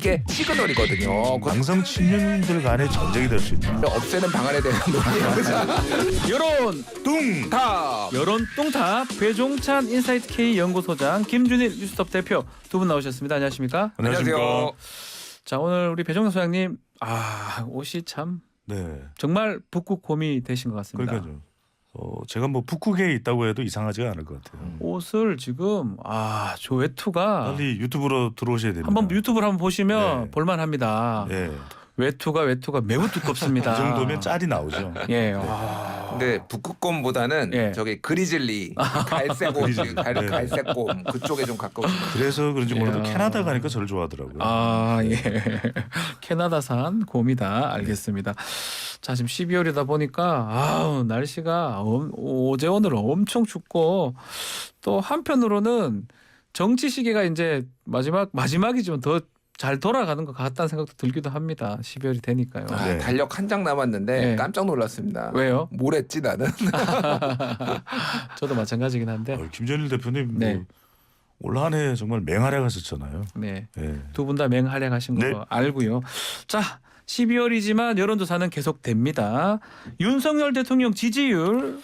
이게 시그널이거든요. 강성 친윤들 간의 전쟁이 될 수 있다. 없애는 방안에 대한 논의. 여론 뚱탑. 여론 뚱탑 배종찬 인사이트 K 연구소장 김준일 뉴스톱 대표 두 분 나오셨습니다. 안녕하십니까? 안녕하세요. 자 오늘 우리 배종찬 소장님 옷이 참 네. 정말 북극곰이 되신 것 같습니다. 그러니까요. 제가 뭐 북극에 있다고 해도 이상하지가 않을 것 같아요. 옷을 지금 저 외투가 빨리 유튜브로 들어오셔야 됩니다. 한번 유튜브를 한번 보시면 네. 볼만합니다. 네. 외투가 매우 두껍습니다. 이 정도면 짤이 나오죠. 예. 근데 북극곰보다는 예. 저기 그리즐리, 갈색곰, 그리즐리. 네. 갈색곰 그쪽에 좀 가까운. 그래서 그런지 몰라도 야. 캐나다 가니까 저를 좋아하더라고요. 예. 캐나다산 곰이다. 알겠습니다. 자, 지금 12월이다 보니까 날씨가 어제 오늘 엄청 춥고 또 한편으로는 정치 시기가 이제 마지막이지만 더 잘 돌아가는 것 같다는 생각도 들기도 합니다. 12월이 되니까요. 네. 달력 한 장 남았는데 네. 깜짝 놀랐습니다. 왜요? 뭘 했지 나는? 저도 마찬가지긴 한데. 김전일 대표님 네. 뭐 올 한 해 정말 맹활약하셨잖아요. 네. 네. 두 분 다 맹활약하신 거 네. 알고요. 자, 12월이지만 여론조사는 계속됩니다. 윤석열 대통령 지지율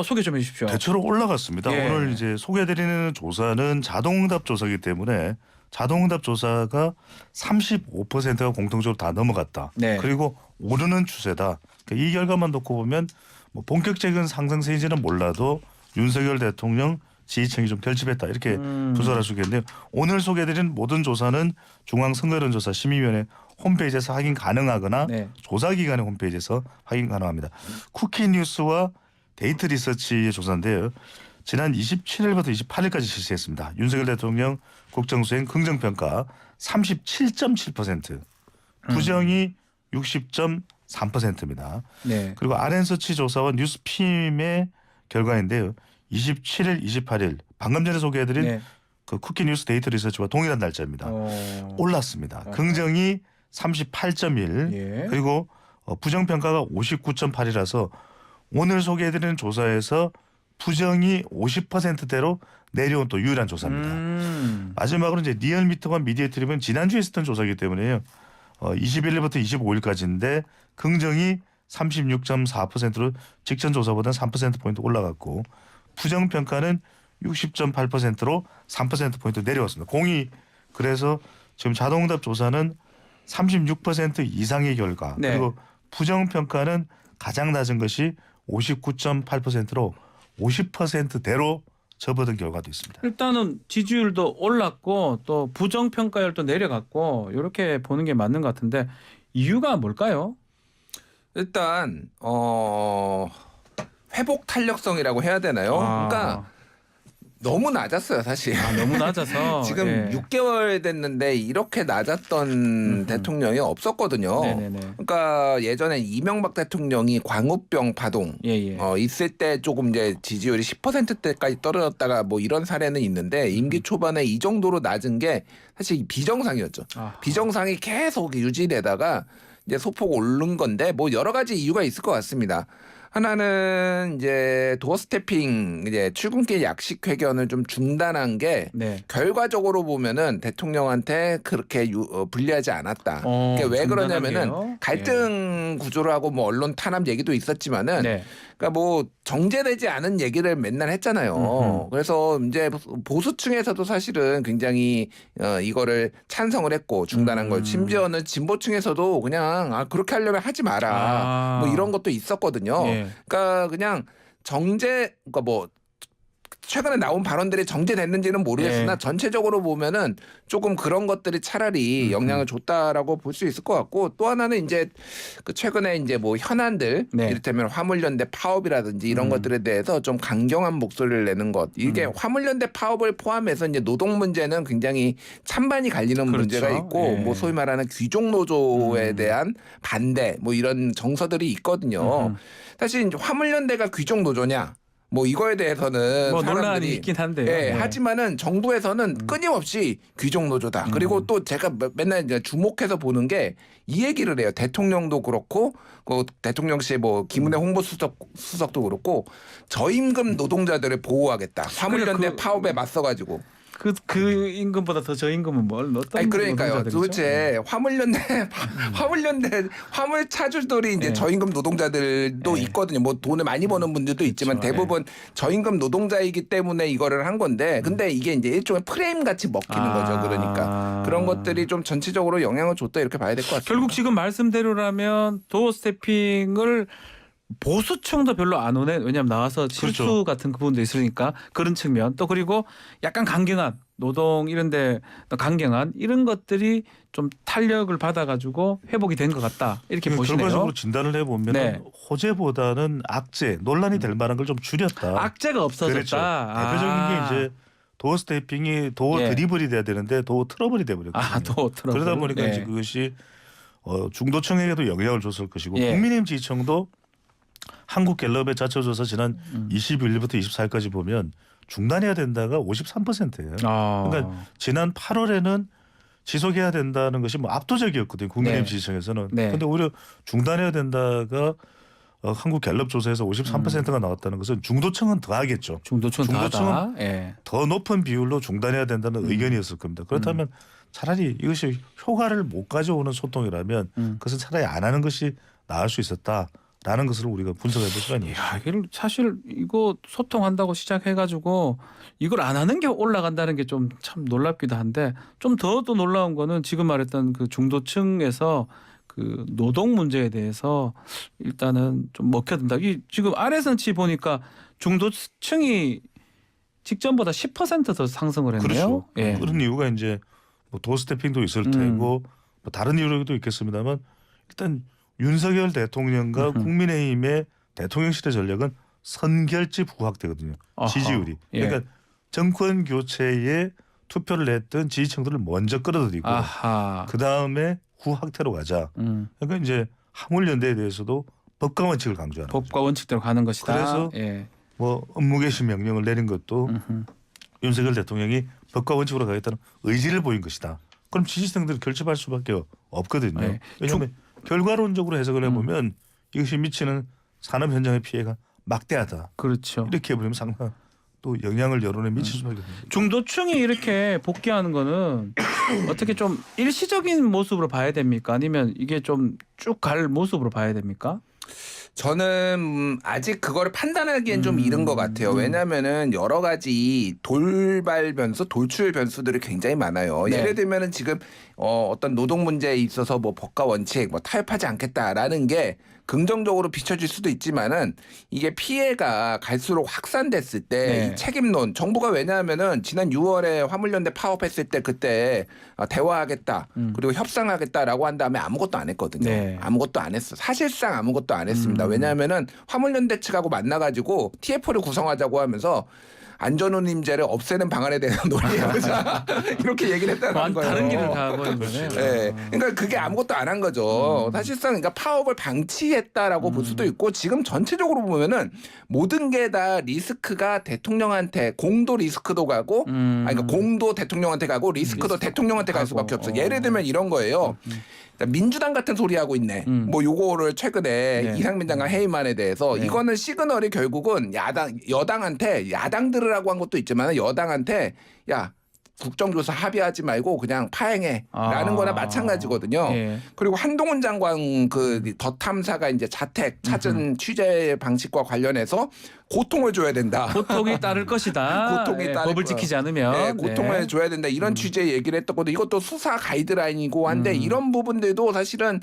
소개 좀 해주십시오. 대체로 올라갔습니다. 예. 오늘 이제 소개해드리는 조사는 자동응답 조사이기 때문에 자동응답 조사가 35%가 공통적으로 다 넘어갔다. 네. 그리고 오르는 추세다. 그러니까 이 결과만 놓고 보면 뭐 본격적인 상승세인지는 몰라도 윤석열 대통령 지지층이 좀 결집했다. 이렇게 분석할 수 있겠는데요. 오늘 소개해드린 모든 조사는 중앙선거여론조사 심의위원회 홈페이지에서 확인 가능하거나 네. 조사기관의 홈페이지에서 확인 가능합니다. 쿠키뉴스와 데이트 리서치의 조사인데요. 지난 27일부터 28일까지 실시했습니다. 윤석열 대통령 국정수행 긍정평가 37.7%, 부정이 60.3%입니다. 네. 그리고 RN서치 조사와 뉴스핌의 결과인데요. 27일, 28일 방금 전에 소개해드린 네. 그 쿠키뉴스 데이트 리서치와 동일한 날짜입니다. 올랐습니다. 긍정이 38.1 예. 그리고 부정평가가 59.8이라서 오늘 소개해드리는 조사에서 부정이 50%대로 내려온 또 유일한 조사입니다. 마지막으로 이제 리얼미터와 미디어트립은 지난주에 있었던 조사이기 때문에요. 21일부터 25일까지인데 긍정이 36.4%로 직전 조사보다 3%포인트 올라갔고 부정평가는 60.8%로 3%포인트 내려왔습니다. 공이 그래서 지금 자동응답 조사는 36% 이상의 결과 네. 그리고 부정평가는 가장 낮은 것이 59.8%로 50%대로 접어든 결과도 있습니다. 일단은 지지율도 올랐고 또 부정평가율도 내려갔고 이렇게 보는 게 맞는 것 같은데 이유가 뭘까요? 일단 회복 탄력성이라고 해야 되나요? 그러니까 너무 낮았어요, 사실. 너무 낮아서 지금 예. 6개월 됐는데 이렇게 낮았던 대통령이 없었거든요. 네네네. 그러니까 예전에 이명박 대통령이 광우병 파동 예. 있을 때 조금 이제 지지율이 10%대까지 떨어졌다가 뭐 이런 사례는 있는데 임기 초반에 이 정도로 낮은 게 사실 비정상이었죠. 비정상이 계속 유지되다가 이제 소폭 오른 건데 뭐 여러 가지 이유가 있을 것 같습니다. 하나는 이제 도어 스태핑 이제 출근길 약식 회견을 좀 중단한 게 네. 결과적으로 보면은 대통령한테 그렇게 불리하지 않았다. 그러니까 왜 그러냐면은 중단한 갈등 구조를 하고 뭐 언론 탄압 얘기도 있었지만은 네. 그러니까 뭐 정제되지 않은 얘기를 맨날 했잖아요. 그래서 이제 보수층에서도 사실은 굉장히 이거를 찬성을 했고 중단한 걸 심지어는 진보층에서도 그냥 그렇게 하려면 하지 마라. 뭐 이런 것도 있었거든요. 예. 그러니까 그냥 그러니까 뭐 최근에 나온 발언들이 정제됐는지는 모르겠으나 예. 전체적으로 보면은 조금 그런 것들이 차라리 영향을 줬다라고 볼 수 있을 것 같고 또 하나는 이제 그 최근에 이제 뭐 현안들 네. 이를테면 화물연대 파업이라든지 이런 것들에 대해서 좀 강경한 목소리를 내는 것 이게 화물연대 파업을 포함해서 이제 노동 문제는 굉장히 찬반이 갈리는 그렇죠. 문제가 있고 예. 뭐 소위 말하는 귀족 노조에 대한 반대 뭐 이런 정서들이 있거든요. 사실 이제 화물연대가 귀족 노조냐? 뭐 이거에 대해서는 뭐 사람들이 논란이 있긴 한데요. 예, 네. 하지만은 정부에서는 끊임없이 귀족 노조다. 그리고 또 제가 맨날 이제 주목해서 보는 게 이 얘기를 해요. 대통령도 그렇고 그 대통령실 뭐 김은혜 홍보수석도 그렇고 저임금 노동자들을 보호하겠다. 화물연대 그래, 파업에 맞서가지고. 그 임금보다 더 저 임금은 뭘 어떤 아니 그러니까요. 노동자들이죠? 도대체 화물 차주들이 이제 네. 저임금 노동자들도 네. 있거든요. 뭐 돈을 많이 버는 분들도 있지만 그렇죠. 대부분 저임금 노동자이기 때문에 이거를 한 건데, 근데 이게 이제 일종의 프레임 같이 먹히는 거죠. 그러니까 그런 것들이 좀 전체적으로 영향을 줬다 이렇게 봐야 될 것 같습니다. 결국 지금 말씀대로라면 도어 스태핑을 보수층도 별로 안 오네. 왜냐하면 나와서 실수 그렇죠. 같은 부분도 있으니까 그런 측면. 또 그리고 약간 강경한 노동 이런데 강경한 이런 것들이 좀 탄력을 받아가지고 회복이 된 것 같다. 이렇게 보시네요. 결과적으로 진단을 해보면 네. 호재보다는 악재, 논란이 될 만한 걸 좀 줄였다. 악재가 없어졌다. 그렇죠. 대표적인 게 이제 도어 스태핑이 도어 예. 드리블이 돼야 되는데 도어 트러블이 돼버렸거든요. 또 트러블. 그러다 보니까 네. 이제 그것이 중도층에게도 영향을 줬을 것이고 예. 국민의힘 지지층도 한국갤럽의 자초조사 지난 21일부터 24일까지 보면 중단해야 된다가 53%예요. 그러니까 지난 8월에는 지속해야 된다는 것이 뭐 압도적이었거든요. 국민의힘 네. 지지층에서는. 네. 그런데 오히려 중단해야 된다가 한국갤럽 조사에서 53%가 나왔다는 것은 중도층은 더 하겠죠. 중도층은 중도층은 다하다. 예. 더 높은 비율로 중단해야 된다는 의견이었을 겁니다. 그렇다면 차라리 이것이 효과를 못 가져오는 소통이라면 그것은 차라리 안 하는 것이 나을 수 있었다라는 것을 우리가 분석해 볼 시간이에요. 야, 이걸 사실 이거 소통한다고 시작해가지고 이걸 안 하는 게 올라간다는 게 좀 참 놀랍기도 한데, 좀 더 또 놀라운 거는 지금 말했던 그 중도층에서 그 노동 문제에 대해서 일단은 좀 먹혀든다. 이 지금 RSN치 보니까 중도층이 직전보다 10% 더 상승을 했네요. 그렇죠. 예. 그런 이유가 이제 뭐 도어스태핑도 있을 테고 뭐 다른 이유도 있겠습니다만 일단 윤석열 대통령과 국민의힘의 대통령실의 전략은 선결집 후학대거든요. 아하. 지지율이. 예. 그러니까 정권 교체에 투표를 했던 지지층들을 먼저 끌어들이고 아하. 그 다음에 후학태로 가자. 그러니까 이제 화물연대에 대해서도 법과 원칙을 강조하는 거죠. 법과 원칙대로 가는 것이다. 그래서 예. 뭐 업무개시 명령을 내린 것도 윤석열 대통령이 법과 원칙으로 가겠다는 의지를 보인 것이다. 그럼 지지층들이 결집할 수밖에 없거든요. 네. 왜냐하면 결과론적으로 해석을 해보면 이것이 미치는 산업 현장의 피해가 막대하다. 그렇죠. 이렇게 해버리면 상당 또 영향을 여론에 미칠 수밖에 없습니다. 중도층이 이렇게 복귀하는 거는 어떻게 좀 일시적인 모습으로 봐야 됩니까? 아니면 이게 좀 쭉 갈 모습으로 봐야 됩니까? 저는 아직 그거를 판단하기엔 좀 이른 것 같아요. 왜냐하면은 여러 가지 돌발 변수, 돌출 변수들이 굉장히 많아요. 네. 예를 들면은 지금 어떤 노동 문제에 있어서 뭐 법과 원칙, 뭐 타협하지 않겠다라는 게 긍정적으로 비춰질 수도 있지만은 이게 피해가 갈수록 확산됐을 때 네. 이 책임론, 정부가 왜냐하면은 지난 6월에 화물연대 파업했을 때 그때 대화하겠다 그리고 협상하겠다라고 한 다음에 아무것도 안 했거든요. 네. 아무것도 안 했어. 사실상 아무것도 안 했습니다. 왜냐하면은 화물연대 측하고 만나가지고 TF를 구성하자고 하면서 안전운임제를 없애는 방안에 대해서 논의해보자 이렇게 얘기를 했다는 거예요. 다른 길을 가버린 거네요. 네. 그러니까 그게 아무것도 안 한 거죠. 사실상 그러니까 파업을 방치했다라고 볼 수도 있고, 지금 전체적으로 보면은 모든 게 다 리스크가 대통령한테, 공도 리스크도 가고 아니 그러니까 공도 대통령한테 가고 리스크도 대통령한테 갈 수밖에 없어. 예를 들면 이런 거예요. 민주당 같은 소리 하고 있네. 뭐 요거를 최근에 네. 이상민 장관 해임안에 대해서 네. 이거는 시그널이 결국은 여당한테 야당 들으라고 한 것도 있지만 여당한테 야 국정조사 합의하지 말고 그냥 파행해라는 거나 마찬가지거든요. 예. 그리고 한동훈 장관 그 더 탐사가 이제 자택 찾은 취재 방식과 관련해서 고통을 줘야 된다. 고통이 따를 것이다. 고통이 예, 따를 법을 거야. 지키지 않으면 네, 고통을 네. 줘야 된다. 이런 취지의 얘기를 했던 것도 이것도 수사 가이드라인이고 한데 이런 부분들도 사실은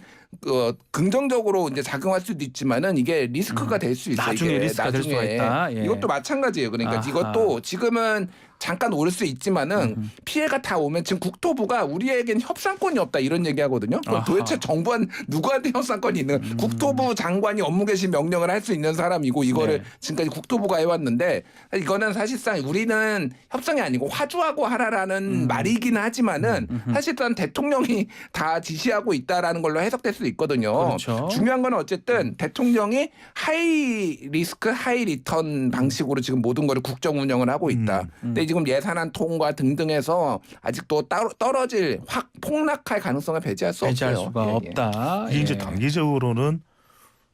긍정적으로 이제 작용할 수도 있지만은 이게 리스크가 될 수 있어요. 나중에 이게. 리스크가 될 수가 있다. 예. 이것도 마찬가지예요. 그러니까 아하. 이것도 지금은 잠깐 오를 수 있지만은 피해가 다 오면 지금 국토부가 우리에겐 협상권이 없다 이런 얘기하거든요. 그럼 아하. 도대체 정부한 누구한테 협상권이 있는 국토부 장관이 업무 개시 명령을 할 수 있는 사람이고 이거를 네. 지금까지 국토부가 해왔는데 이거는 사실상 우리는 협상이 아니고 화주하고 하라라는 말이긴 하지만은 사실상 대통령이 다 지시하고 있다라는 걸로 해석될 수 있거든요. 그렇죠. 중요한 건 어쨌든 대통령이 하이 리스크 하이 리턴 방식으로 지금 모든 거를 국정 운영을 하고 있다. 근데 지금 예산안 통과 등등해서 아직도 떨어질 확 폭락할 가능성을 배제할 수 배제할 없어요. 수가 예, 예. 없다. 이게 이제 예. 단기적으로는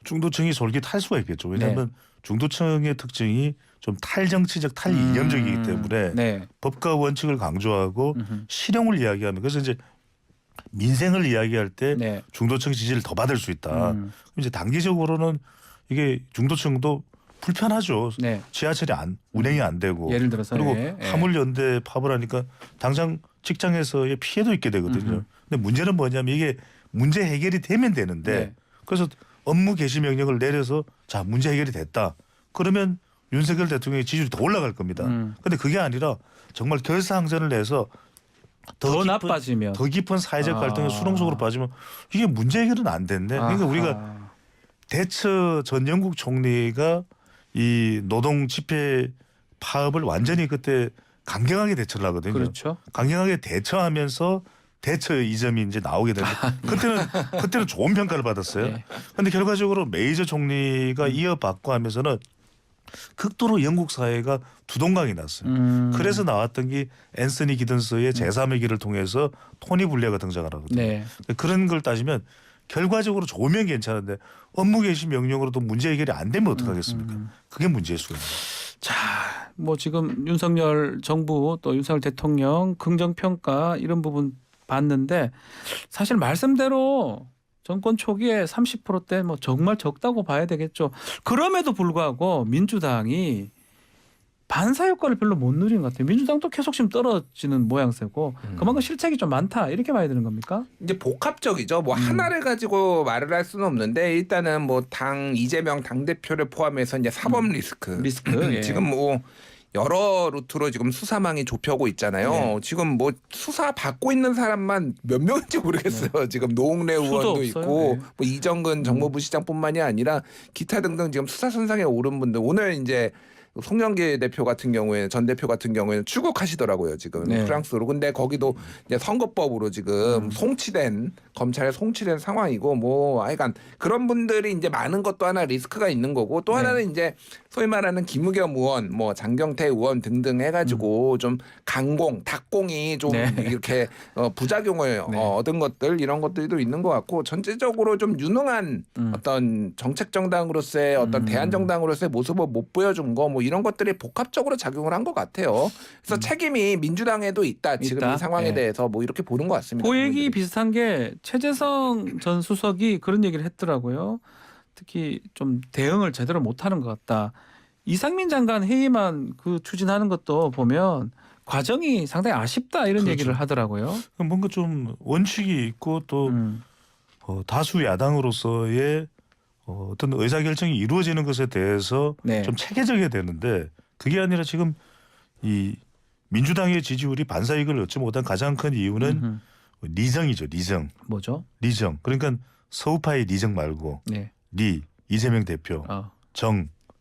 중도층이 솔깃할 수가 있겠죠. 왜냐하면 중도층의 특징이 좀 탈정치적 탈이념적이기 때문에 네. 법과 원칙을 강조하고 음흠. 실용을 이야기하는 그래서 이제 민생을 이야기할 때 네. 중도층 지지를 더 받을 수 있다. 음. 이제 단기적으로는 이게 중도층도 불편하죠. 네. 지하철이 운행이 안 되고 예를 들어서 그리고 예. 화물연대 파업을 하니까 당장 직장에서의 피해도 있게 되거든요. 음흠. 근데 문제는 뭐냐면 이게 문제 해결이 되면 되는데 네. 그래서 업무 개시 명령을 내려서 자 문제 해결이 됐다. 그러면 윤석열 대통령의 지지율이 더 올라갈 겁니다. 근데 그게 아니라 정말 결사항전을 내서 더 깊은, 나빠지면 더 깊은 사회적 갈등의 수렁 속으로 빠지면 이게 문제 해결은 안 된대. 그러니까 우리가 대처 전 영국 총리가 이 노동 집회 파업을 완전히 그때 강경하게 대처를 하거든요. 그렇죠. 강경하게 대처하면서 대처 이점이 이제 나오게 되는데 그때는 좋은 평가를 받았어요. 네. 그런데 결과적으로 메이저 총리가 이어받고 하면서는 극도로 영국 사회가 두동강이 났어요. 그래서 나왔던 게 앤서니 기든스의 제3의 길을 통해서 토니 블레어가 등장을 하거든요. 네. 그런 걸 따지면 결과적으로 좋으면 괜찮은데 업무 개시 명령으로도 문제 해결이 안 되면 어떡하겠습니까? 그게 문제일 수가 있는 거예요. 자, 뭐 지금 윤석열 정부 또 윤석열 대통령 긍정 평가 이런 부분 봤는데 사실 말씀대로 정권 초기에 30%대 뭐 정말 적다고 봐야 되겠죠. 그럼에도 불구하고 민주당이 반사 효과를 별로 못 누리는 것 같아요. 민주당도 계속 지금 떨어지는 모양새고 그만큼 실책이 좀 많다 이렇게 봐야 되는 겁니까? 이제 복합적이죠. 뭐 하나를 가지고 말을 할 수는 없는데 일단은 뭐 당 이재명 당 대표를 포함해서 이제 사법 리스크. 예. 지금 뭐 여러 루트로 지금 수사망이 좁혀오고 있잖아요. 네. 지금 뭐 수사 받고 있는 사람만 몇 명인지 모르겠어요. 지금 노웅래 수도 의원도 없어요. 있고 네. 뭐 이정근 정무부 시장뿐만이 아니라 기타 등등 지금 수사 선상에 오른 분들 오늘 이제 송영길 대표 같은 경우에 전 대표 같은 경우에는 출국하시더라고요 지금 네. 프랑스로. 근데 거기도 이제 선거법으로 지금 송치된 검찰에 송치된 상황이고 뭐 하여간 그런 분들이 이제 많은 것도 하나 리스크가 있는 거고 또 네. 하나는 이제 소위 말하는 김우겸 의원 뭐 장경태 의원 등등 해가지고 좀 강공 닭공이 좀 네. 이렇게 부작용을 네. 얻은 것들 이런 것들도 있는 것 같고 전체적으로 좀 유능한 어떤 정책 정당으로서의 어떤 대안 정당으로서의 모습을 못 보여준 거 뭐 이런 것들이 복합적으로 작용을 한 것 같아요. 그래서 책임이 민주당에도 있다. 지금 있다? 이 상황에 네. 대해서 뭐 이렇게 보는 것 같습니다. 그 얘기 국민들이. 비슷한 게 최재성 전 수석이 그런 얘기를 했더라고요. 특히 좀 대응을 제대로 못하는 것 같다. 이상민 장관 회의만 그 추진하는 것도 보면 과정이 상당히 아쉽다 이런 그렇죠. 얘기를 하더라고요. 뭔가 좀 원칙이 있고 또 다수 야당으로서의 어떤 의사결정이 이루어지는 것에 대해서 네. 좀 체계적이어야 되는데 그게 아니라 지금 이 민주당의 지지율이 반사이익을 얻지 못한 가장 큰 이유는 리정이죠. 뭐죠? 리정. 그러니까 서우파의 리정 말고 네. 이재명 대표,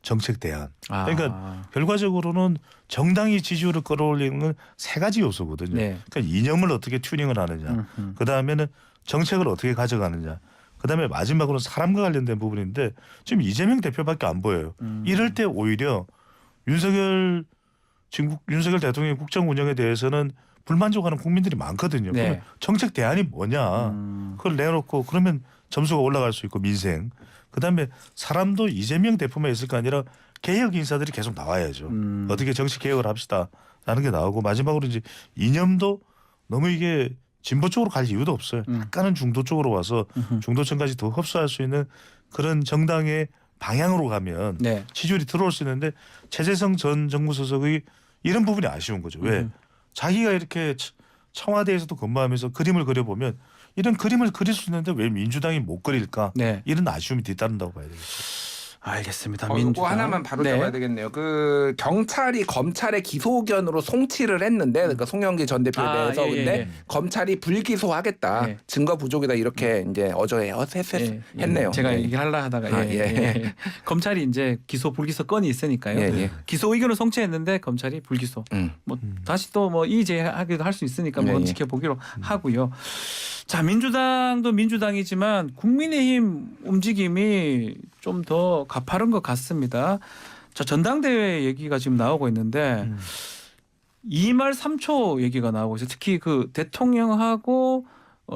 정책 대안. 그러니까 결과적으로는 정당이 지지율을 끌어올리는 건 세 가지 요소거든요. 네. 그러니까 이념을 어떻게 튜닝을 하느냐. 그다음에는 정책을 어떻게 가져가느냐. 그다음에 마지막으로는 사람과 관련된 부분인데 지금 이재명 대표밖에 안 보여요. 이럴 때 오히려 윤석열 대통령의 국정 운영에 대해서는 불만족하는 국민들이 많거든요. 네. 그러면 정책 대안이 뭐냐. 그걸 내놓고 그러면 점수가 올라갈 수 있고 민생. 그다음에 사람도 이재명 대표만 있을 거 아니라 개혁 인사들이 계속 나와야죠. 어떻게 정치 개혁을 합시다라는 게 나오고 마지막으로 이제 이념도 너무 이게 진보 쪽으로 갈 이유도 없어요. 약간은 중도 쪽으로 와서 중도층까지 더 흡수할 수 있는 그런 정당의 방향으로 가면 네. 지지율이 들어올 수 있는데 최재성 전 정무수석의 이런 부분이 아쉬운 거죠. 왜? 자기가 이렇게 청와대에서도 근무하면서 그림을 그려보면 이런 그림을 그릴 수 있는데 왜 민주당이 못 그릴까? 네. 이런 아쉬움이 뒤따른다고 봐야 되겠죠. 알겠습니다. 이거 민주당. 하나만 바로 네. 잡아야 되겠네요. 그 경찰이 검찰의 기소 의견으로 송치를 했는데 그러니까 송영길 전 대표에 대해서 예, 근데 예. 검찰이 불기소하겠다. 예. 증거 부족이다 이렇게 이제 어제 했네요. 제가 네. 얘기를 하려 하다가 아, 예. 검찰이 이제 기소 불기소 건이 있으니까요. 예, 예. 기소 의견을 송치했는데 검찰이 불기소. 뭐 다시 또 뭐 이의제하기도 할 수 있으니까 뭐 예, 예. 지켜보기로 하고요. 자, 민주당도 민주당이지만 국민의힘 움직임이 좀 더 가파른 것 같습니다. 자, 전당대회 얘기가 지금 나오고 있는데 2말 3초 얘기가 나오고 있어요. 특히 그 대통령하고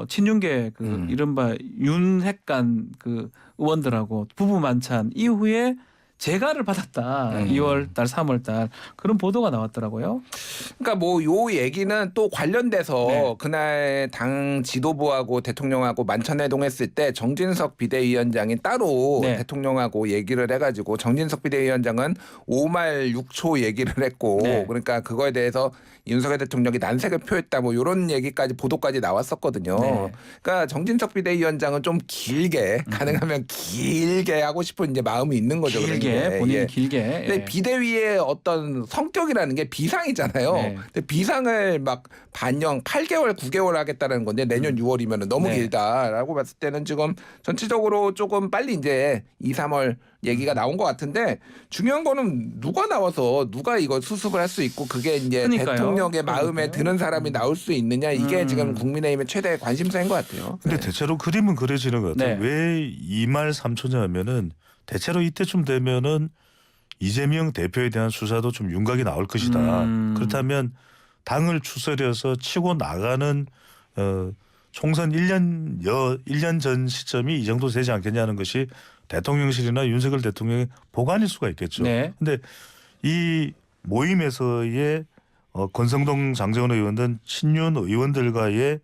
친윤계 그 이른바 윤핵관 그 의원들하고 부부 만찬 이후에 재가를 받았다. 2월 달, 3월 달 그런 보도가 나왔더라고요. 그러니까 뭐 요 얘기는 또 관련돼서 네. 그날 당 지도부하고 대통령하고 만찬회동했을 때 정진석 비대위원장이 따로 네. 대통령하고 얘기를 해가지고 정진석 비대위원장은 5말 6초 얘기를 했고 네. 그러니까 그거에 대해서 윤석열 대통령이 난색을 표했다 뭐 이런 얘기까지 보도까지 나왔었거든요. 네. 그러니까 정진석 비대위원장은 좀 길게 가능하면 길게 하고 싶은 이제 마음이 있는 거죠. 길게 그러니까. 본인이 예. 길게. 근데 예. 비대위의 어떤 성격이라는 게 비상이잖아요. 네. 근데 비상을 막 반영 8개월, 9개월 하겠다는 건데 내년 6월이면 너무 네. 길다라고 봤을 때는 지금 전체적으로 조금 빨리 이제 2, 3월 얘기가 나온 것 같은데 중요한 거는 누가 나와서 누가 이거 수습을 할 수 있고 그게 이제 그러니까요. 대통령의 마음에 그러니까요. 드는 사람이 나올 수 있느냐 이게 지금 국민의힘의 최대 관심사인 것 같아요. 근데 대체로 그림은 그려지는 것 같아요. 네. 왜 2말 3초냐면은 대체로 이때쯤 되면은 이재명 대표에 대한 수사도 좀 윤곽이 나올 것이다. 그렇다면 당을 추스려서 치고 나가는 총선 1년 전 시점이 이 정도 되지 않겠냐는 것이 대통령실이나 윤석열 대통령의 보관일 수가 있겠죠. 네. 근데 이 모임에서의 권성동 장재원 의원 등 친윤 의원들과의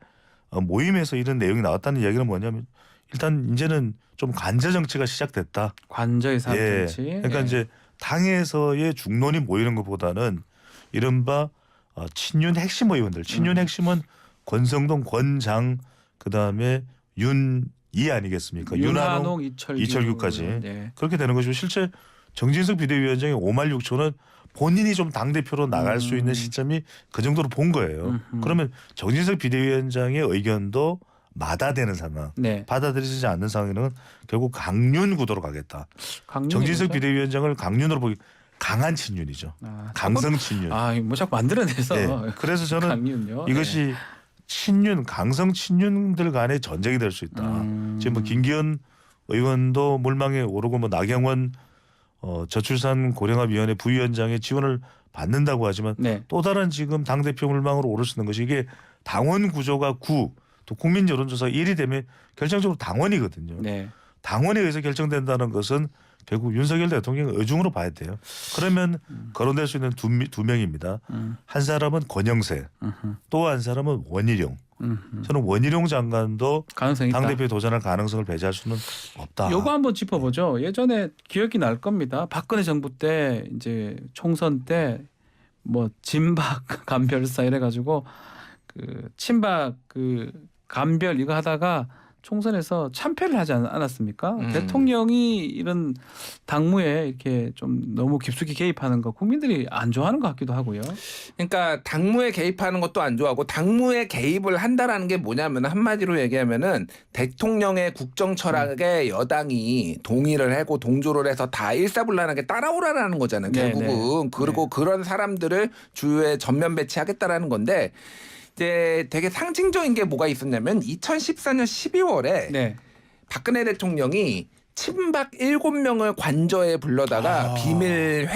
모임에서 이런 내용이 나왔다는 이야기는 뭐냐면 일단 이제는 좀 관저 정치가 시작됐다. 관저의 예. 사정치. 그러니까 이제 당에서의 중론이 모이는 것보다는 이른바 친윤 핵심 의원들. 친윤 핵심은 권성동, 권장 그다음에 윤이 아니겠습니까? 윤한홍, 이철규까지. 네. 그렇게 되는 것이고 실제 정진석 비대위원장이 5말 6초는 본인이 좀 당대표로 나갈 수 있는 시점이 그 정도로 본 거예요. 그러면 정진석 비대위원장의 의견도 마다되는 상황, 네. 받아들여지지 않는 상황에는 결국 강륜 구도로 가겠다. 정진석 비대위원장을 강륜으로 보기 강한 친윤이죠. 강성 친윤. 뭐 자꾸 만들어내서. 네. 그래서 저는 강윤요. 이것이 친윤, 강성 친윤들 간의 전쟁이 될 수 있다. 지금 뭐 김기현 의원도 물망에 오르고 뭐 나경원 저출산 고령화위원회 부위원장의 지원을 받는다고 하지만 네. 또 다른 지금 당대표 물망으로 오를 수 있는 것이 이게 당원 구조가 9, 또 국민 여론조사 1이 되면 결정적으로 당원이거든요. 네. 당원에 의해서 결정된다는 것은 결국 윤석열 대통령의 의중으로 봐야 돼요. 그러면 거론될 수 있는 두 명입니다. 한 사람은 권영세, 또 한 사람은 원희룡. 저는 원희룡 장관도 가능성이 있다. 당대표에 도전할 가능성을 배제할 수는 없다. 요거 한번 짚어보죠. 예전에 기억이 날 겁니다. 박근혜 정부 때 이제 총선 때 뭐 진박 감별사 이래가지고 그 친박 그 감별 이거 하다가 총선에서 참패를 하지 않았습니까? 대통령이 이런 당무에 이렇게 좀 너무 깊숙이 개입하는 거 국민들이 안 좋아하는 것 같기도 하고요. 그러니까 당무에 개입하는 것도 안 좋아하고 당무에 개입을 한다라는 게 뭐냐면 한마디로 얘기하면은 대통령의 국정 철학에 여당이 동의를 하고 동조를 해서 다 일사불란하게 따라오라라는 거잖아요. 네, 결국은 네. 그리고 그런 사람들을 주요에 전면 배치하겠다라는 건데 이제 되게 상징적인 게 뭐가 있었냐면 2014년 12월에 네. 박근혜 대통령이 친박 7명을 관저에 불러다가 비밀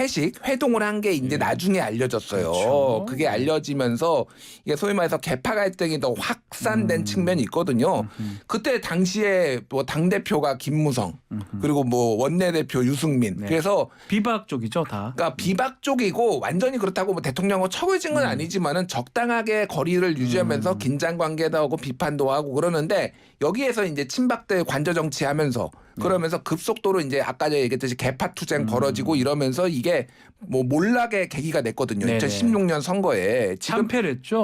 회동을 한 게 이제 나중에 알려졌어요. 그렇죠. 그게 알려지면서 이게 소위 말해서 개파 갈등이 더 확산된 측면이 있거든요. 그때 당시에 뭐 당대표가 김무성 그리고 뭐 원내대표 유승민 네. 그래서 비박 쪽이죠 다. 그러니까 비박 쪽이고 완전히 그렇다고 뭐 대통령하고 척을 건 아니지만은 적당하게 거리를 유지하면서 긴장 관계도 하고 비판도 하고 그러는데 여기에서 이제 친박들 관저 정치하면서 그러면서 급속도로 이제 아까 제가 얘기했듯이 개파 투쟁 벌어지고 이러면서 이게 뭐 몰락의 계기가 됐거든요. 네네. 2016년 선거에 지금 참패를 했죠.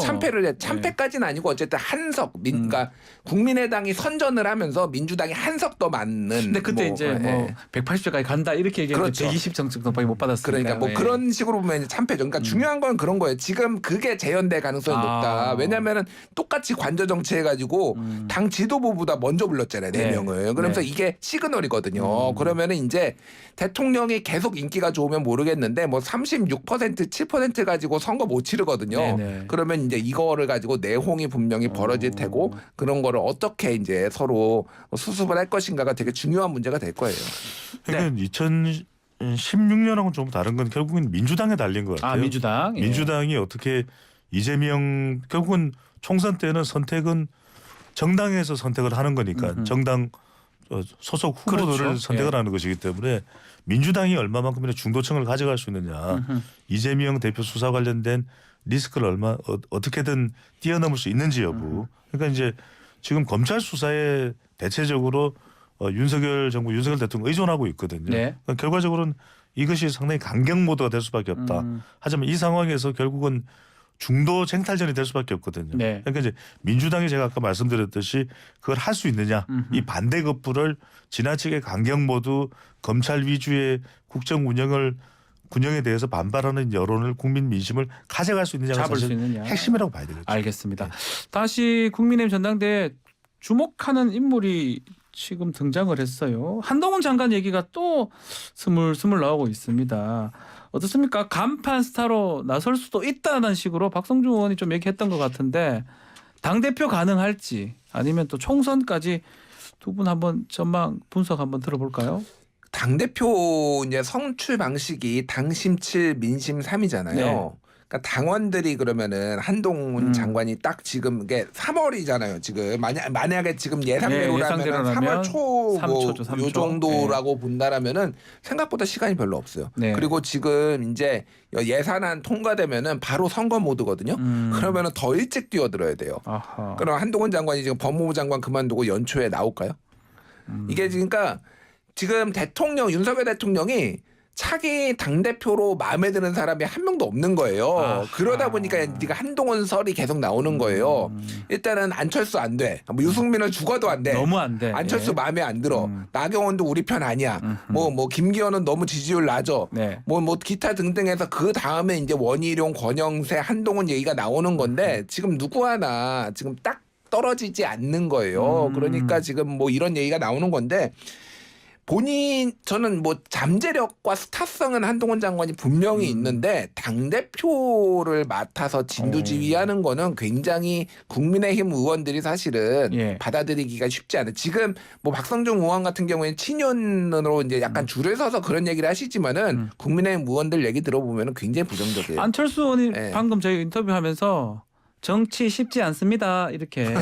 참패까지는 아니고 어쨌든 한석 그러니까 국민의당이 선전을 하면서 민주당이 한석 더 많는 근데 그때 뭐, 이제 뭐 180조까지 간다 이렇게 얘기했는데 그렇죠. 120 정도밖에 못 받았으니까. 그러니까 뭐 예. 그런 식으로 보면 참패죠. 그러니까 중요한 건 그런 거예요. 지금 그게 재현될 가능성이 높다. 왜냐하면은 똑같이 관저 정치해가지고 당 지도부보다 먼저 불렀잖아요. 네 네. 명을. 그러면서 네. 이게 시그널이거든요. 그러면은 이제 대통령이 계속 인기가 좋으면 모르겠는데 뭐 36% 7% 가지고 선거 못 치르거든요. 네네. 그러면 이제 이거를 가지고 내홍이 분명히 벌어질 테고 그런 거를 어떻게 이제 서로 수습을 할 것인가가 되게 중요한 문제가 될 거예요. 그러니까 2016년하고는 좀 다른 건 결국은 민주당에 달린 것 같아요. 민주당. 예. 민주당이 어떻게 이재명 결국은 총선 때는 선택은 정당에서 선택을 하는 거니까 정당 소속 후보들을 그렇죠. 선택을 예. 하는 것이기 때문에 민주당이 얼마만큼이나 중도층을 가져갈 수 있느냐. 이재명 대표 수사 관련된 리스크를 어떻게든 뛰어넘을 수 있는지 여부. 그러니까 이제 지금 검찰 수사에 대체적으로 윤석열 정부 윤석열 대통령 의존하고 있거든요. 네. 그러니까 결과적으로는 이것이 상당히 강경 모드가 될 수밖에 없다. 하지만 이 상황에서 결국은 중도 쟁탈전이 될 수밖에 없거든요. 네. 그러니까 이제 민주당이 제가 아까 말씀드렸듯이 그걸 할 수 있느냐 이 반대 급부를 지나치게 강경 모드 검찰 위주의 국정 군영에 대해서 반발하는 여론을 국민 민심을 가져갈 수 있느냐가 잡을 수 사실 있느냐. 핵심이라고 봐야 되겠죠. 알겠습니다. 다시 국민의힘 전당대회 주목하는 인물이 지금 등장을 했어요. 한동훈 장관 얘기가 또 스물스물 나오고 있습니다. 어떻습니까? 간판 스타로 나설 수도 있다는 식으로 박성준 의원이 좀 얘기했던 것 같은데 당대표 가능할지 아니면 또 총선까지 두 분 한번 전망 분석 한번 들어볼까요? 당대표 이제 성출 방식이 당심 7 민심 3이잖아요. 네. 그러니까 당원들이 그러면은 한동훈 장관이 딱 지금 이게 3월이잖아요. 지금 만약에 지금 예상대로라면 예상대로라면 3월 초 3초죠, 3초. 요 정도라고 본다라면은 생각보다 시간이 별로 없어요. 네. 그리고 지금 이제 예산안 통과되면은 바로 선거 모드거든요. 그러면은 더 일찍 뛰어들어야 돼요. 아하. 그럼 한동훈 장관이 지금 법무부 장관 그만두고 연초에 나올까요? 이게 그러니까 지금 윤석열 대통령이 차기 당대표로 마음에 드는 사람이 한 명도 없는 거예요. 아하. 그러다 보니까 네가 한동훈 설이 계속 나오는 거예요. 일단은 안철수 안 돼. 뭐 유승민은 죽어도 안 돼. 너무 안 돼. 안철수 예. 마음에 안 들어. 나경원도 우리 편 아니야. 뭐 김기현은 너무 지지율 낮아. 네. 뭐 기타 등등해서 그 다음에 이제 원희룡, 권영세, 한동훈 얘기가 나오는 건데 지금 누구 하나 지금 딱 떨어지지 않는 거예요. 그러니까 지금 뭐 이런 얘기가 나오는 건데 저는 뭐 잠재력과 스타성은 한동훈 장관이 분명히 있는데 당대표를 맡아서 진두지휘하는 거는 굉장히 국민의힘 의원들이 사실은 예. 받아들이기가 쉽지 않아요. 지금 뭐 박성중 의원 같은 경우에는 친윤으로 이제 약간 줄을 서서 그런 얘기를 하시지만은 국민의힘 의원들 얘기 들어보면은 굉장히 부정적이에요. 안철수 의원이 네. 방금 저희 인터뷰하면서 정치 쉽지 않습니다. 이렇게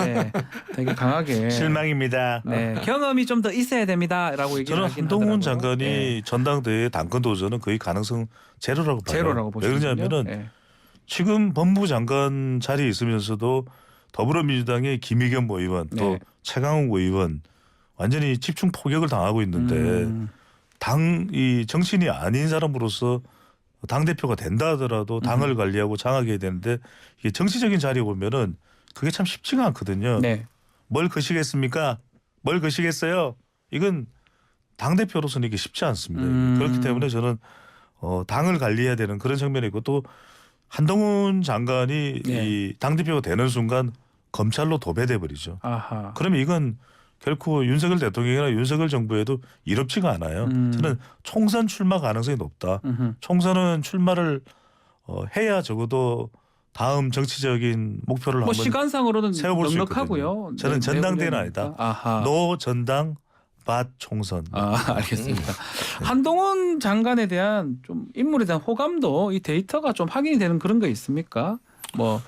되게 강하게 실망입니다. 네, 경험이 좀 더 있어야 됩니다라고 얘기를 저는 하긴 한동훈 하더라고요. 장관이 네. 전당대회 당권 도전은 거의 가능성 제로라고 봐요. 제로라고 왜 보시는군요. 그러냐면은 네. 지금 법무부 장관 자리에 있으면서도 더불어민주당의 김의겸 의원 또 네. 최강욱 의원 완전히 집중 포격을 당하고 있는데 이 정치인이 아닌 사람으로서 당 대표가 된다 하더라도 당을 관리하고 장악해야 되는데 이게 정치적인 자리에 보면은 그게 참 쉽지가 않거든요. 네. 뭘 거시겠습니까? 뭘 거시겠어요? 이건 당 대표로서는 이게 쉽지 않습니다. 그렇기 때문에 저는 당을 관리해야 되는 그런 측면이 있고 또 한동훈 장관이 네. 이 당 대표가 되는 순간 검찰로 도배돼 버리죠. 아하. 그러면 이건 결코 윤석열 대통령이나 윤석열 정부에도 이롭지가 않아요. 저는 총선 출마 가능성이 높다. 총선은 출마를 해야 적어도 다음 정치적인 목표를 뭐 한번 시간상으로는 세워볼 수 넉넉하고요. 있거든요. 저는 전당대회는 아니다. 아하. 노 전당 밭 총선. 알겠습니다. 한동훈 장관에 대한 좀 인물에 대한 호감도 이 데이터가 좀 확인이 되는 그런 거 있습니까? 뭐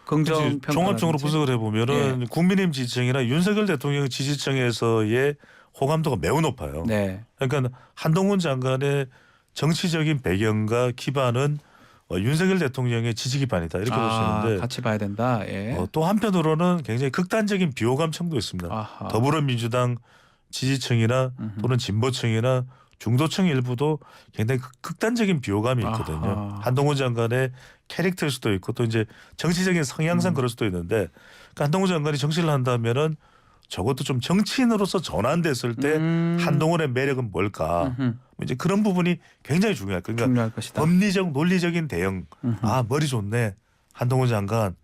긍정 평가 종합적으로 분석을 해보면은 국민의힘 지지층이나 윤석열 대통령 지지층에서의 호감도가 매우 높아요. 네. 그러니까 한동훈 장관의 정치적인 배경과 기반은 윤석열 대통령의 지지 기반이다 이렇게 볼 수 있는데 같이 봐야 된다. 예. 또 한편으로는 굉장히 극단적인 비호감층도 있습니다. 아하. 더불어민주당 지지층이나 또는 진보층이나 중도층 일부도 굉장히 극단적인 비호감이 있거든요. 아하. 한동훈 장관의 캐릭터일 수도 있고 또 이제 정치적인 성향상 그럴 수도 있는데 그러니까 한동훈 장관이 정치를 한다면은 적어도 좀 정치인으로서 전환됐을 때 한동훈의 매력은 뭘까? 이제 그런 부분이 굉장히 중요할 거예요. 그러니까 중요할 것이다. 법리적 논리적인 대응. 머리 좋네. 한동훈 장관.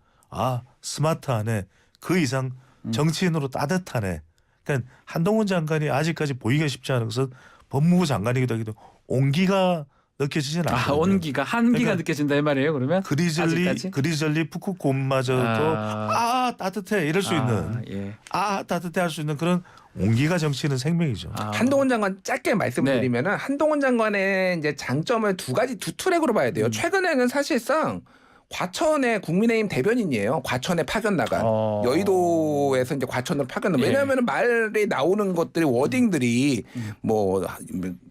스마트하네. 그 이상 정치인으로 따뜻하네. 그러니까 한동훈 장관이 아직까지 보기가 쉽지 않은 것은 법무부 장관이기도 하기도 온기가 느껴지진 않거든요. 온기가 한기가 그러니까 느껴진다 이 말이에요. 그러면 아직까지? 그리즐리 푸꾸곰마저도 따뜻해 이럴 수 있는 예. 따뜻해 할 수 있는 그런 온기가 정치는 생명이죠. 한동훈 장관 짧게 말씀드리면은 한동훈 장관의 이제 장점을 두 트랙으로 봐야 돼요. 최근에는 사실상 과천의 국민의힘 대변인이에요. 과천에 파견 나간 여의도에서 이제 과천으로 파견 나간. 예. 왜냐하면 말이 나오는 것들이 워딩들이 뭐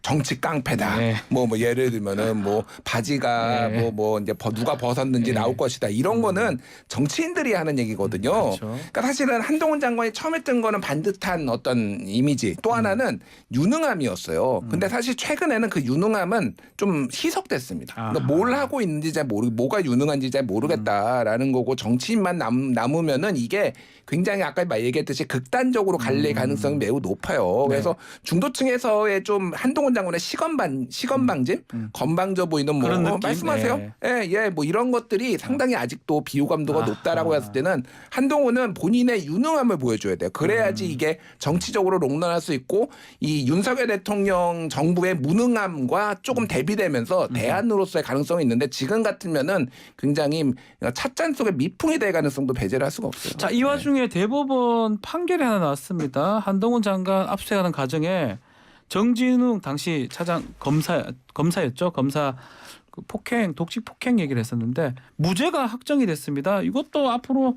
정치 깡패다. 네. 뭐 예를 들면은 뭐 바지가 네. 뭐 이제 누가 벗었는지 네. 나올 것이다. 이런 거는 정치인들이 하는 얘기거든요. 그렇죠. 그러니까 사실은 한동훈 장관이 처음 했던 거는 반듯한 어떤 이미지. 또 하나는 유능함이었어요. 근데 사실 최근에는 그 유능함은 좀 희석됐습니다. 그러니까 뭘 하고 있는지 잘 모르고 뭐가 유능한지 잘 모르겠다라는 거고 정치인만 남으면은 이게 굉장히 아까 얘기했듯이 극단적으로 갈 가능성이 매우 높아요. 그래서 중도층에서의 좀 한동훈 장관의 시건방짐, 건방져 보이는 뭐 그런 느낌? 말씀하세요. 예, 뭐 이런 것들이 상당히 아직도 비호감도가 높다라고 했을 때는 한동훈은 본인의 유능함을 보여줘야 돼요. 그래야지 이게 정치적으로 롱런할 수 있고 이 윤석열 대통령 정부의 무능함과 조금 대비되면서 대안으로서의 가능성이 있는데 지금 같으면은 굉장히 찻잔 속에 미풍이 될 가능성도 배제를 할 수가 없어요. 자, 이 와중에 대법원 판결이 하나 나왔습니다. 한동훈 장관 압수수색하는 과정에 정진웅 당시 차장 검사였죠. 검사 그 독직 폭행 얘기를 했었는데 무죄가 확정이 됐습니다. 이것도 앞으로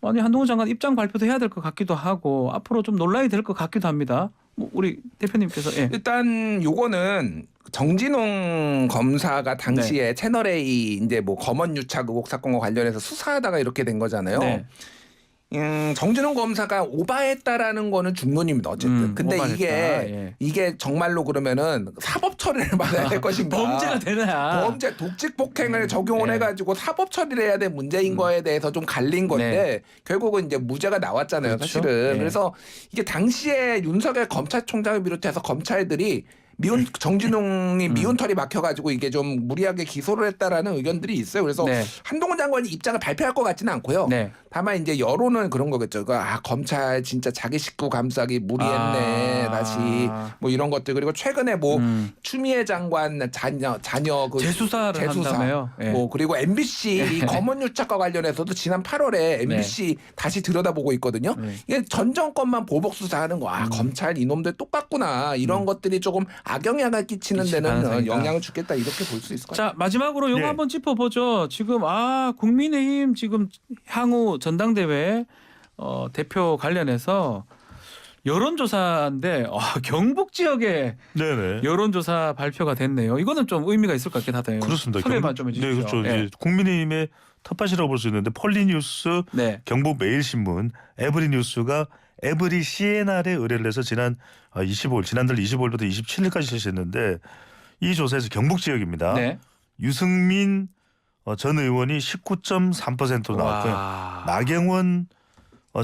많이 한동훈 장관 입장 발표도 해야 될 것 같기도 하고 앞으로 좀 논란이 될 것 같기도 합니다. 뭐 우리 대표님께서 일단 요거는 정진웅 검사가 당시에 채널 A 이제 뭐 검언 유착 의혹 사건과 관련해서 수사하다가 이렇게 된 거잖아요. 네. 정진웅 검사가 오바했다라는 거는 중론입니다. 어쨌든. 근데 오바했다. 이게 정말로 그러면은 사법 처리를 받아야 될 것인가? 범죄가 되냐? 범죄 독직 폭행을 적용을 해가지고 사법 처리를 해야 될 문제인 거에 대해서 좀 갈린 건데 결국은 이제 무죄가 나왔잖아요. 그렇죠? 사실은. 그래서 이게 당시에 윤석열 검찰총장을 비롯해서 검찰들이 정진웅이 미운 털이 막혀가지고 이게 좀 무리하게 기소를 했다라는 의견들이 있어요. 그래서 한동훈 장관이 입장을 발표할 것 같지는 않고요. 다만 이제 여론은 그런 거겠죠. 검찰 진짜 자기 식구 감싸기 무리했네. 다시 뭐 이런 것들 그리고 최근에 뭐 추미애 장관 자녀 그 재수사를 한다며요. 뭐 그리고 MBC 이 검언 유착과 관련해서도 지난 8월에 MBC 다시 들여다보고 있거든요. 이게 전 정권만 보복 수사하는 거. 검찰 이놈들 똑같구나. 이런 것들이 조금 악영향을 끼치는 데는 영향을 주겠다 이렇게 볼 수 있을 것 같아요. 자, 마지막으로 이거 한번 짚어보죠. 지금 국민의힘 지금 향후 전당대회 대표 관련해서 여론조사인데 경북 지역에 여론조사 발표가 됐네요. 이거는 좀 의미가 있을 것 같긴 하다요. 그렇습니다. 설명만 좀 해주시죠. 네, 그렇죠. 이제 국민의힘의 텃밭이라고 볼 수 있는데 폴리뉴스, 경북 매일신문, 에브리뉴스가 에브리 CNR에 의뢰를 해서 지난달 25일부터 27일까지 실시했는데 이 조사에서 경북 지역입니다. 유승민 전 의원이 19.3%로 나왔고요. 나경원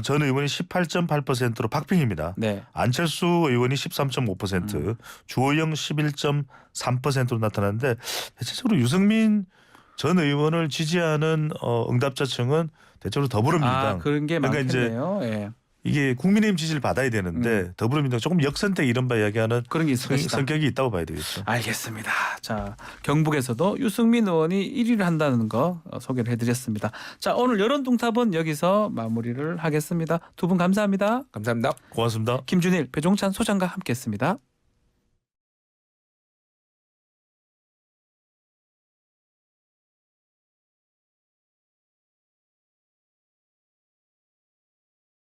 전 의원이 18.8%로 박빙입니다. 안철수 의원이 13.5%, 주호영 11.3%로 나타났는데 대체적으로 유승민 전 의원을 지지하는 응답자층은 대체적으로 더불어민주당. 그런 게 많겠네요. 이게 국민의힘 지지를 받아야 되는데 더불어민주당 조금 역선택 이른바 이야기하는 그런 게 있을 것이다. 성격이 있다고 봐야 되겠죠. 알겠습니다. 자, 경북에서도 유승민 의원이 1위를 한다는 거 소개를 해드렸습니다. 자, 오늘 여론동탑은 여기서 마무리를 하겠습니다. 두 분 감사합니다. 감사합니다. 고맙습니다. 김준일, 배종찬 소장과 함께했습니다.